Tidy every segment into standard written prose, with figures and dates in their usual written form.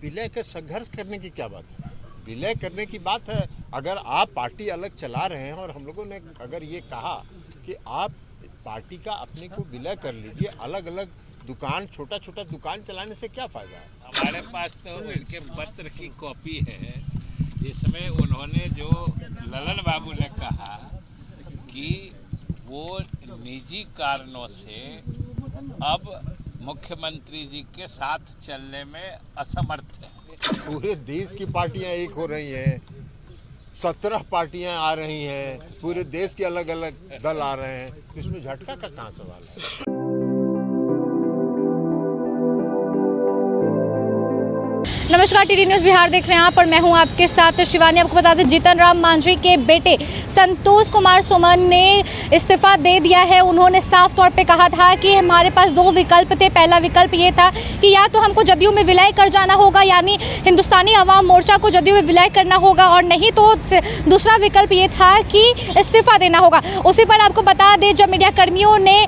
विलय का संघर्ष करने की क्या बात है? विलय करने की बात है। अगर आप पार्टी अलग चला रहे हैं और हम लोगों ने अगर ये कहा कि आप पार्टी का अपने को विलय कर लीजिए, अलग अलग दुकान, छोटा छोटा दुकान चलाने से क्या फायदा है? हमारे पास तो उनके पत्र की कॉपी है जिसमें उन्होंने जो ललन बाबू ने कहा कि वो निजी कारणों से अब मुख्यमंत्री जी के साथ चलने में असमर्थ है। पूरे देश की पार्टियां एक हो रही हैं, 17 पार्टियां आ रही हैं, पूरे देश के अलग अलग दल आ रहे हैं, इसमें झटका का कहाँ सवाल है? नमस्कार, टीडी न्यूज़ बिहार देख रहे हैं आप और मैं हूं आपके साथ शिवानी। आपको बता दें, जीतन राम मांझी के बेटे संतोष कुमार सुमन ने इस्तीफा दे दिया है। उन्होंने साफ तौर पे कहा था कि हमारे पास दो विकल्प थे। पहला विकल्प ये था कि या तो हमको जदयू में विलय कर जाना होगा, यानी हिंदुस्तानी अवाम मोर्चा को जदयू में विलय करना होगा, और नहीं तो दूसरा विकल्प ये था कि इस्तीफा देना होगा। उसी पर आपको बता दें, जब मीडिया कर्मियों ने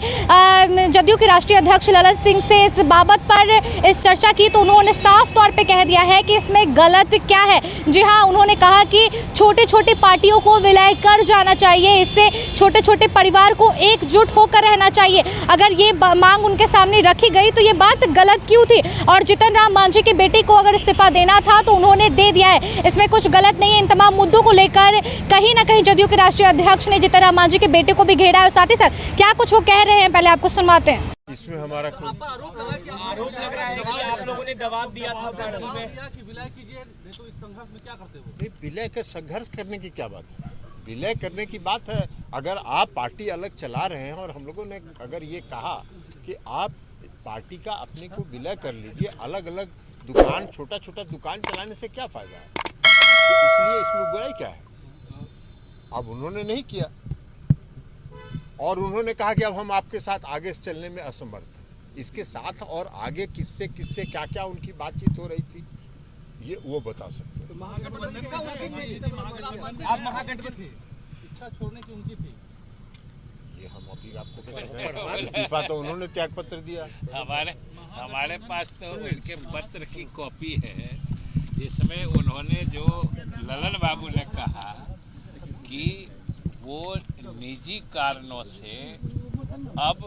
जदयू के राष्ट्रीय अध्यक्ष ललन सिंह से इस बाबत पर इस चर्चा की तो उन्होंने साफ तौर पर कह दिया है कि इसमें गलत क्या है। जी हाँ, उन्होंने कहा कि छोटे छोटे पार्टियों को विलय कर जाना चाहिए, इससे छोटे छोटे परिवार को एकजुट होकर रहना चाहिए। अगर ये मांग उनके सामने रखी गई तो ये बात गलत क्यों थी? और जीतन राम मांझी के बेटे को अगर इस्तीफा देना था तो उन्होंने दे दिया है, इसमें कुछ गलत नहीं है। इन तमाम मुद्दों को लेकर कहीं ना कहीं जदयू के राष्ट्रीय अध्यक्ष ने जीतन राम मांझी के बेटे को भी घेरा है। साथ ही साथ क्या कुछ वो कह रहे हैं, पहले आपको सुनवाते हैं। इसमें हमारा आरोप लग रहा है कि आप लोगों ने दबाव दिया था पार्टी में कि विलय कीजिए, नहीं तो इस संघर्ष में क्या करते हो? विलय का संघर्ष करने की क्या बात है? विलय करने की बात है। अगर आप पार्टी अलग चला रहे हैं और हम लोगों ने अगर ये कहा कि आप पार्टी का अपने को विलय कर लीजिए, अलग अलग दुकान, छोटा छोटा दुकान चलाने से क्या फायदा है? तो इसलिए इसमें बुराई क्या है? अब उन्होंने नहीं किया और उन्होंने कहा कि अब हम आपके साथ आगे चलने में असमर्थ हैं। इसके साथ और आगे किससे किससे क्या क्या उनकी बातचीत हो रही थी, ये वो बता सकते हैं। आप महागठबंधन थे, इच्छा छोड़ने की उनकी थी, ये हम अभी आपको कह रहे हैं। इस्तीफा तो उन्होंने त्याग पत्र दिया। हमारे पास तो उनके पत्र की कॉपी है जिसमें उन्होंने जो ललन बाबू ने कहा कि वो निजी कारणों से अब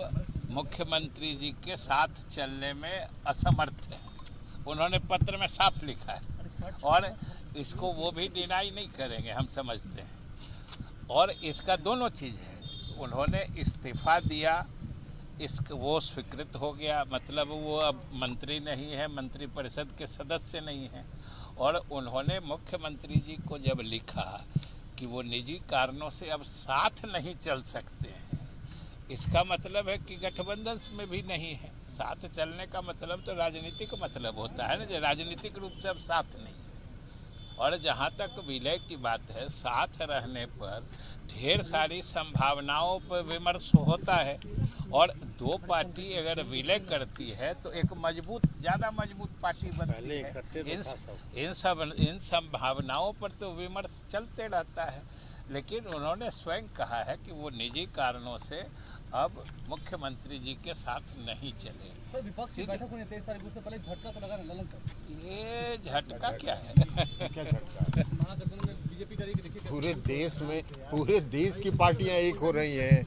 मुख्यमंत्री जी के साथ चलने में असमर्थ है। उन्होंने पत्र में साफ लिखा है और इसको वो भी डिनाई नहीं करेंगे, हम समझते हैं। और इसका दोनों चीज़ है, उन्होंने इस्तीफा दिया, वो स्वीकृत हो गया, मतलब वो अब मंत्री नहीं है, मंत्रिपरिषद के सदस्य नहीं है। और उन्होंने मुख्यमंत्री जी को जब लिखा कि वो निजी कारणों से अब साथ नहीं चल सकते हैं, इसका मतलब है कि गठबंधन में भी नहीं है। साथ चलने का मतलब तो राजनीतिक मतलब होता है ना, जो राजनीतिक रूप से अब साथ नहीं है। और जहाँ तक विलय की बात है, साथ रहने पर ढेर सारी संभावनाओं पर विमर्श होता है। और दो पार्टी अगर विलय करती है तो एक ज़्यादा मजबूत पार्टी बनती है। इन संभावनाओं पर तो विमर्श चलते रहता है, लेकिन उन्होंने स्वयं कहा है कि वो निजी कारणों से अब मुख्यमंत्री जी के साथ नहीं चले। तो विपक्ष की बैठक होने 23 तारीख से पहले झटका तो लगा ललन सर, ये झटका क्या है? क्या झटका है? महागठबंधन में बीजेपी करेगी, देखिए पूरे देश की पार्टियां एक हो रही हैं,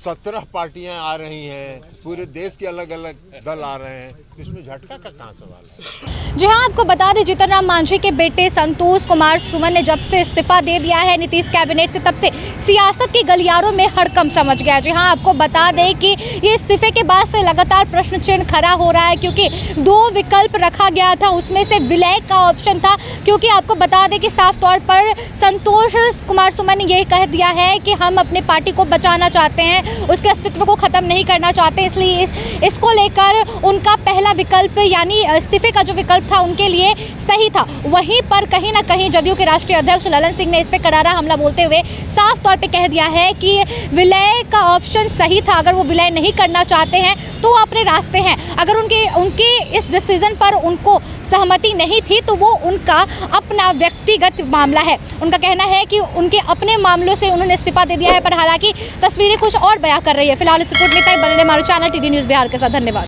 17 पार्टियां आ रही हैं, पूरे देश के अलग अलग दल आ रहे हैं, इसमें झटका का कहाँ सवाल है? जी हाँ, आपको बता दें, जीतन राम मांझी के बेटे संतोष कुमार सुमन ने जब से इस्तीफा दे दिया है नीतीश कैबिनेट से, तब से सियासत के गलियारों में हड़कंप समझ गया। जी हाँ, आपको बता दें कि ये इस्तीफे के बाद से लगातार प्रश्न चिन्ह खड़ा हो रहा है, क्योंकि दो विकल्प रखा गया था, उसमें से विलय का ऑप्शन था। क्योंकि आपको बता दें कि साफ तौर पर संतोष कुमार सुमन ने यही कह दिया है कि हम अपने पार्टी को बचाना चाहते हैं, उसके अस्तित्व को खत्म नहीं करना चाहते, इसलिए इसको लेकर उनका पहला विकल्प यानी इस्तीफे का जो विकल्प था उनके लिए सही था। वहीं पर कहीं ना कहीं जदयू के राष्ट्रीय अध्यक्ष ललन सिंह ने इस पर करारा हमला बोलते हुए साफ तौर पे कह दिया है कि विलय का ऑप्शन सही था। अगर वो विलय नहीं करना चाहते हैं तो वो अपने रास्ते हैं, अगर उनके इस डिसीजन पर उनको सहमति नहीं थी तो वो उनका अपना व्यक्तिगत मामला है। उनका कहना है कि उनके अपने मामलों से उन्होंने इस्तीफा दे दिया है, पर हालांकि तस्वीरें कुछ और बयां कर रही है। फिलहाल इस रिपोर्ट में तय बने हमारे चैनल टीडी न्यूज़ बिहार के साथ। धन्यवाद।